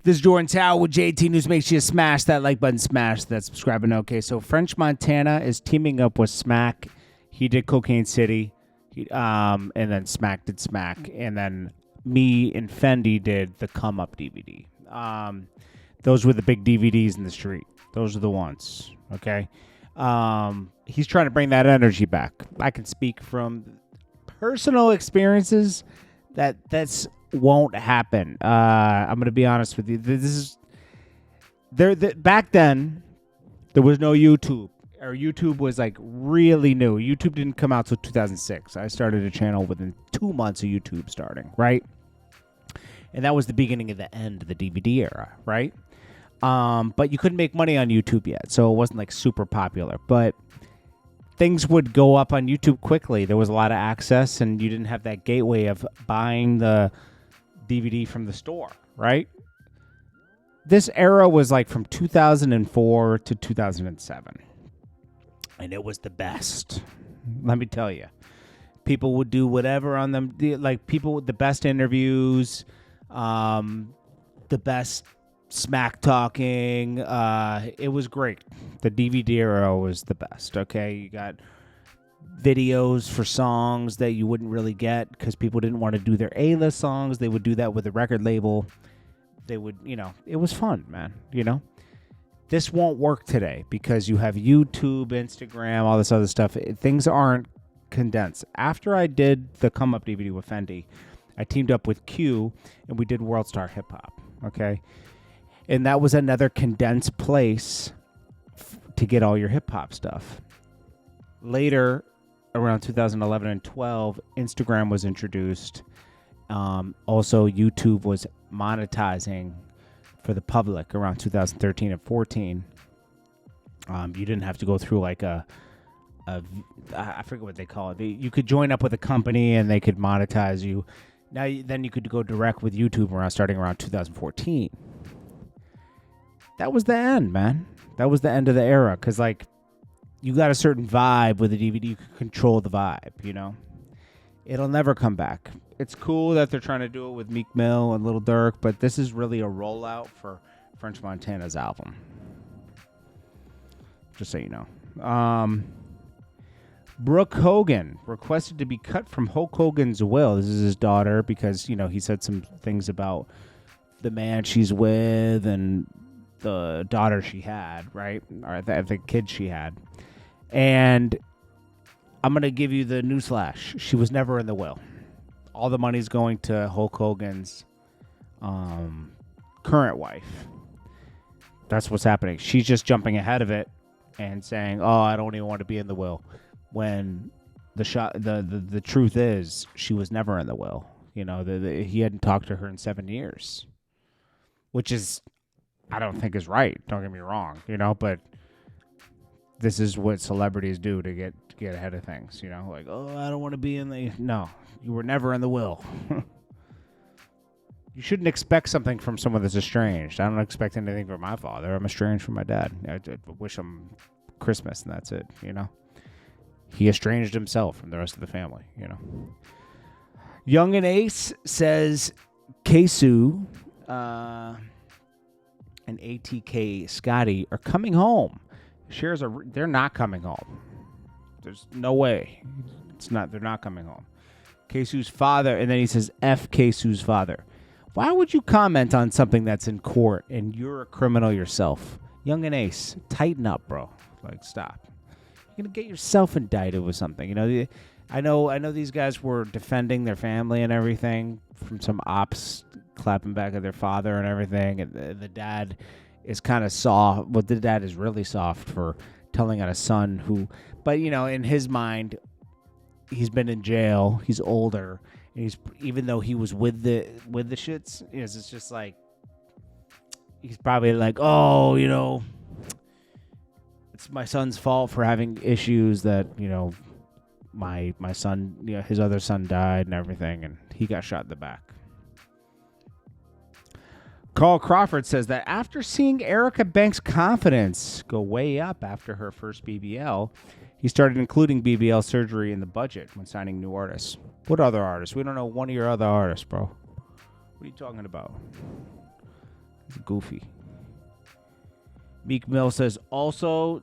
This is JordanTower with JT News. Make sure you smash that like button, smash that subscribe button. Okay, so French Montana is teaming up with Smack. He did Cocaine City, and then Smack did Smack, and then me and Fendi did the Come Up DVD. Those were the big DVDs in the street. Those are the ones. Okay, he's trying to bring that energy back. I can speak from personal experiences that's won't happen. I'm gonna be honest with you. This is back then. There was no YouTube, or YouTube was like really new. YouTube didn't come out till 2006. I started a channel within 2 months of YouTube starting, right? And that was the beginning of the end of the DVD era, right? But you couldn't make money on YouTube yet, so it wasn't like super popular. But things would go up on YouTube quickly. There was a lot of access, and you didn't have that gateway of buying the DVD from the store, right? This era was like from 2004 to 2007, and it was the best. Let me tell you, people would do whatever on them, like people with the best interviews, the best smack talking. It was great. The DVD era was the best. Okay, you got videos for songs that you wouldn't really get because people didn't want to do their A-list songs. They would do that with a record label. They would, it was fun, man. This won't work today because you have YouTube, Instagram, all this other stuff. Things aren't condensed. After I did the Come Up DVD with Fendi, I teamed up with Q and we did World Star Hip Hop. Okay. And that was another condensed place to get all your hip hop stuff. Later, around 2011 and 12, Instagram was introduced. Also, YouTube was monetizing for the public around 2013 and 14. You didn't have to go through like I forget what they call it. You could join up with a company and they could monetize you. Then you could go direct with YouTube starting around 2014. That was the end, man. That was the end of the era because like you got a certain vibe with the DVD. You could control the vibe, It'll never come back. It's cool that they're trying to do it with Meek Mill and Lil Durk, but this is really a rollout for French Montana's album. Just so you know. Brooke Hogan requested to be cut from Hulk Hogan's will. This is his daughter because, he said some things about the man she's with and the daughter she had, right? Or the kid she had. And I'm going to give you the newsflash. She was never in the will. All the money's going to Hulk Hogan's current wife. That's what's happening. She's just jumping ahead of it and saying, "Oh, I don't even want to be in the will." When the truth is, she was never in the will. He hadn't talked to her in 7 years, which is, I don't think is right. Don't get me wrong, but this is what celebrities do to get ahead of things. Like, oh, I don't want to be in the. No, you were never in the will. You shouldn't expect something from someone that's estranged. I don't expect anything from my father. I'm estranged from my dad. I wish him Christmas, and that's it. He estranged himself from the rest of the family. Young and Ace says Kesu and ATK Scotty are coming home. They're not coming home. There's no way. They're not coming home. Kesu's father, and then he says F Kesu's father. Why would you comment on something that's in court and you're a criminal yourself? Young and Ace, tighten up, bro. Like, stop. You're going to get yourself indicted with something. I know these guys were defending their family and everything from some ops clapping back at their father and everything. And the dad is kind of soft. Well, the dad is really soft for telling on a son who, but in his mind, he's been in jail. He's older, and even though he was with the shits, it's just like he's probably like, oh, it's my son's fault for having issues that my son, his other son died and everything, and he got shot in the back. Carl Crawford says that after seeing Erica Banks' confidence go way up after her first BBL, he started including BBL surgery in the budget when signing new artists. What other artists? We don't know one of your other artists, bro. What are you talking about? It's goofy. Meek Mill says, also,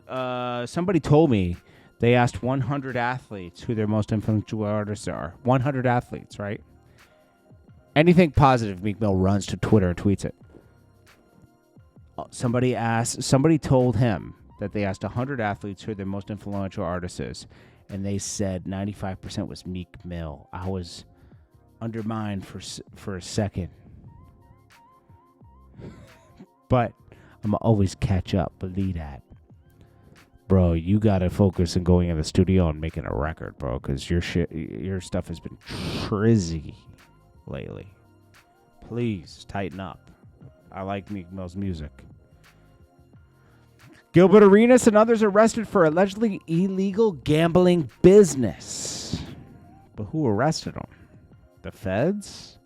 somebody told me they asked 100 athletes who their most influential artists are. 100 athletes, right? Anything positive, Meek Mill runs to Twitter and tweets it. Somebody told him that they asked 100 athletes who their most influential artist is, and they said 95% was Meek Mill. I was undermined for a second. But I'm going to always catch up. Believe that. Bro, you got to focus on going in the studio and making a record, bro, because your stuff has been trizzy lately. Please tighten up. I like Meek Mill's music. Gilbert Arenas and others arrested for allegedly illegal gambling business. But who arrested them? The feds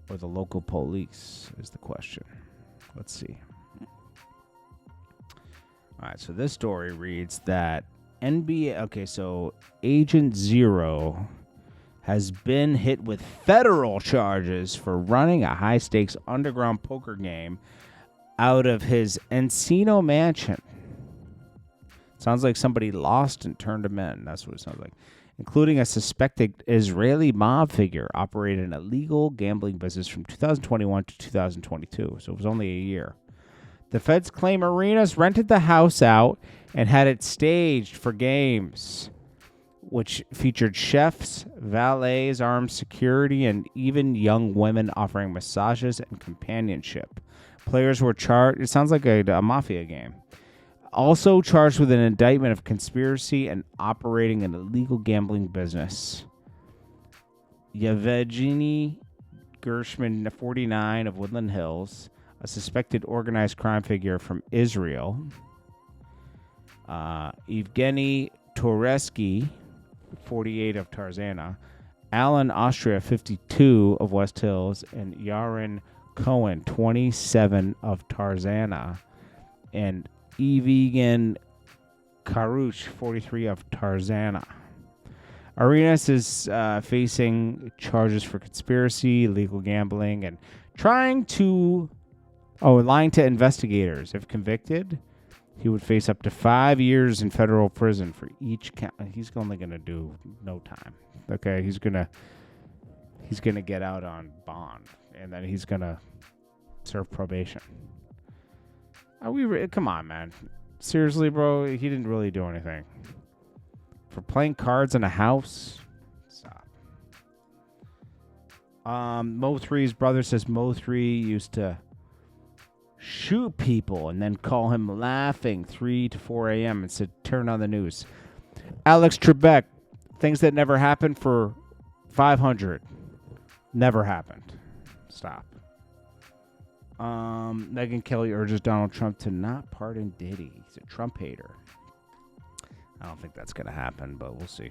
or the local police is the question. Let's see. All right, so this story reads that NBA... Okay, so Agent Zero has been hit with federal charges for running a high-stakes underground poker game out of his Encino mansion. Sounds like somebody lost and turned him in. That's what it sounds like. Including a suspected Israeli mob figure operating an illegal gambling business from 2021 to 2022. So it was only a year. The feds claim Arenas rented the house out and had it staged for games, which featured chefs, valets, armed security, and even young women offering massages and companionship. Players were charged. It sounds like a mafia game. Also charged with an indictment of conspiracy and operating an illegal gambling business. Yevgeny Gershman, 49, of Woodland Hills, a suspected organized crime figure from Israel. Evgeny Toresky, 48, of Tarzana. Alan Austria, 52, of West Hills. And Yaron Cohen, 27, of Tarzana. And Evigan Karuch, 43, of Tarzana. Arenas is facing charges for conspiracy, illegal gambling, and lying to investigators. If convicted, he would face up to 5 years in federal prison for each count. He's only going to do no time. Okay, he's gonna get out on bond, and then he's gonna serve probation. Come on, man. Seriously, bro, he didn't really do anything. For playing cards in a house? Stop. Mo3's brother says Mo3 used to shoot people and then call him laughing 3 to 4 a.m. and said, turn on the news. Alex Trebek, things that never happened for 500. Never happened. Stop. Megyn Kelly urges Donald Trump to not pardon Diddy. He's a Trump hater. I don't think that's going to happen, but we'll see.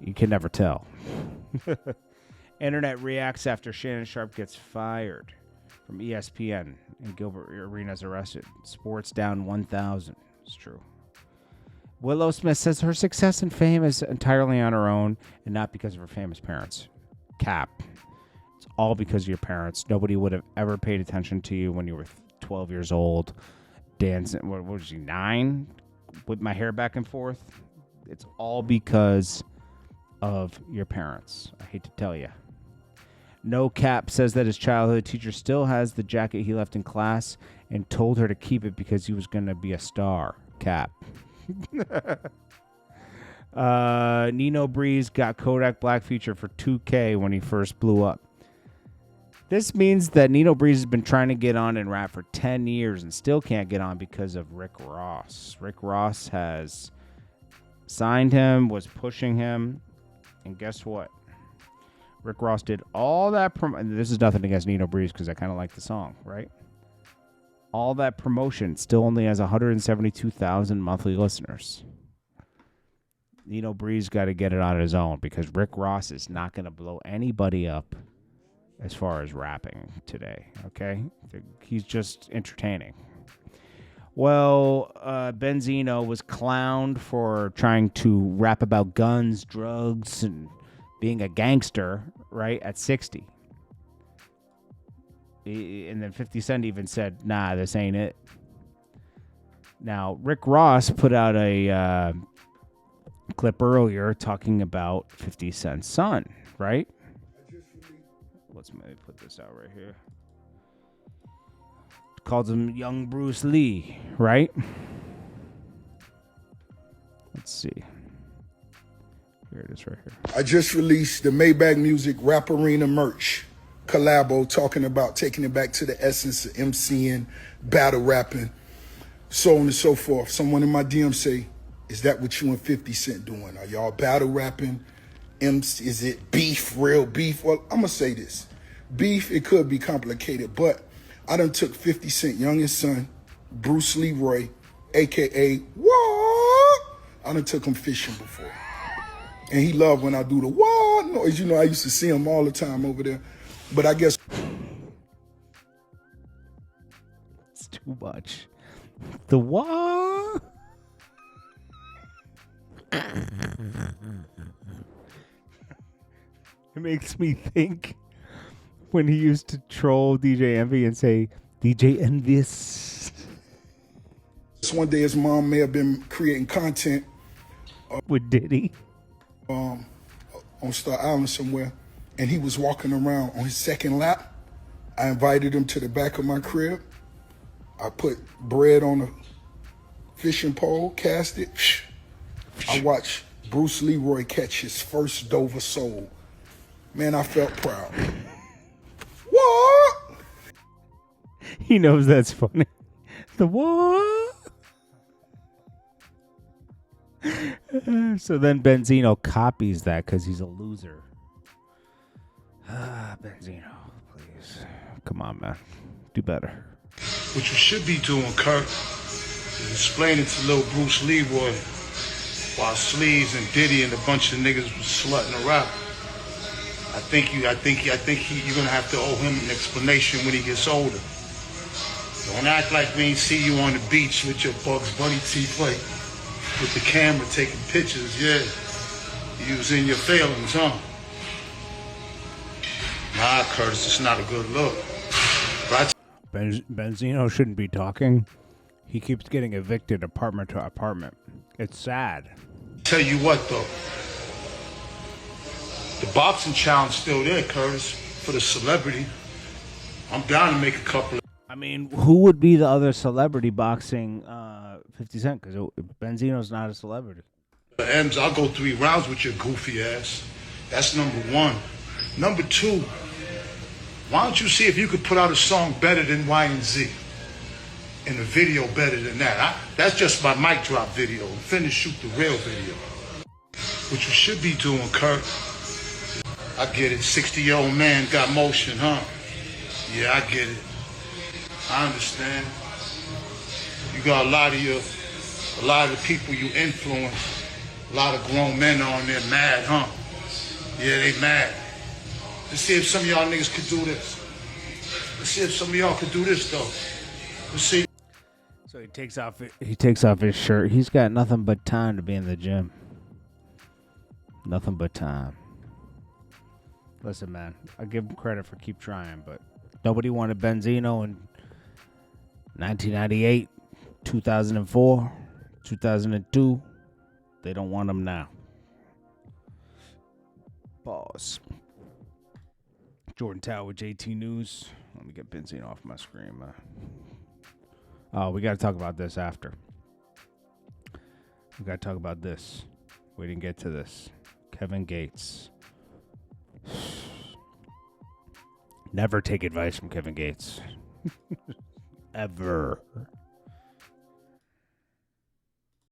You can never tell. Internet reacts after Shannon Sharp gets fired from ESPN and Gilbert Arenas arrested. Sports down 1,000. It's true. Willow Smith says her success and fame is entirely on her own and not because of her famous parents. Cap. It's all because of your parents. Nobody would have ever paid attention to you when you were 12 years old. Dancing, what was she, 9? With my hair back and forth. It's all because of your parents. I hate to tell you. No Cap says that his childhood teacher still has the jacket he left in class and told her to keep it because he was going to be a star. Cap. Nino Breeze got Kodak Black feature for $2K when he first blew up. This means that Nino Breeze has been trying to get on in rap for 10 years and still can't get on because of Rick Ross. Rick Ross has signed him, was pushing him, and guess what? Rick Ross did all that this is nothing against Nino Breeze because I kind of like the song, right? All that promotion still only has 172,000 monthly listeners. Nino Breeze got to get it on his own because Rick Ross is not going to blow anybody up as far as rapping today, okay? He's just entertaining. Well, Benzino was clowned for trying to rap about guns, drugs, and being a gangster, right, at 60. And then 50 Cent even said, nah, this ain't it. Now, Rick Ross put out a clip earlier talking about 50 Cent's son, right? Let's maybe put this out right here. Calls him young Bruce Lee, right? Let's see. Here it is right here. I just released the Maybach Music Rap Arena merch collabo talking about taking it back to the essence of MCing, battle rapping, so on and so forth. Someone in my DM say, is that what you and 50 Cent doing? Are y'all battle rapping? Is it beef, real beef? Well, I'm going to say this. Beef, it could be complicated, but I done took 50 Cent youngest son, Bruce Leroy, a.k.a. What? I done took him fishing before. And he loved when I do the what noise. You know, I used to see him all the time over there. But I guess it's too much. The what? It makes me think when he used to troll DJ Envy and say, DJ Envious. One day his mom may have been creating content with Diddy on Star Island somewhere, and he was walking around on his second lap. I invited him to the back of my crib. I put bread on a fishing pole, cast it. I watched Bruce Leroy catch his first Dover sole. Man, I felt proud. What? He knows that's funny. The what? So then Benzino copies that because he's a loser. Benzino, please. Come on, man. Do better. What you should be doing, Kurt, is explaining to little Bruce Leroy while Sleeves and Diddy and a bunch of niggas was slutting around. I think you're gonna have to owe him an explanation when he gets older. Don't act like we ain't see you on the beach with your Bugs Bunny teeth like with the camera taking pictures. Yeah, you was in your feelings, huh? Nah, Curtis, it's not a good look. But Benzino shouldn't be talking. He keeps getting evicted apartment to apartment. It's sad. Tell you what, though. The boxing challenge still there, Curtis, for the celebrity. I'm down to make a couple of... I mean, who would be the other celebrity boxing 50 Cent? Because Benzino's not a celebrity. M's, I'll go 3 rounds with your goofy ass. That's number one. Number two, why don't you see if you could put out a song better than Y and Z? And a video better than that. That's just my mic drop video. Finish shoot the real video. What you should be doing, Kurt. I get it. 60-year-old man got motion, huh? Yeah, I get it. I understand. You got a lot of the people you influence, a lot of grown men on there mad, huh? Yeah, they mad. Let's see if some of y'all niggas could do this. Let's see if some of y'all could do this, though. Let's see. So he takes off his shirt. He's got nothing but time to be in the gym. Nothing but time. Listen, man, I give him credit for keep trying, but nobody wanted Benzino in 1998, 2004, 2002. They don't want him now. Pause. Jordan Tower, JT News. Let me get Benzino off my screen, man. Oh, we got to talk about this after. We got to talk about this. We didn't get to this. Kevin Gates. Never take advice from Kevin Gates. Ever.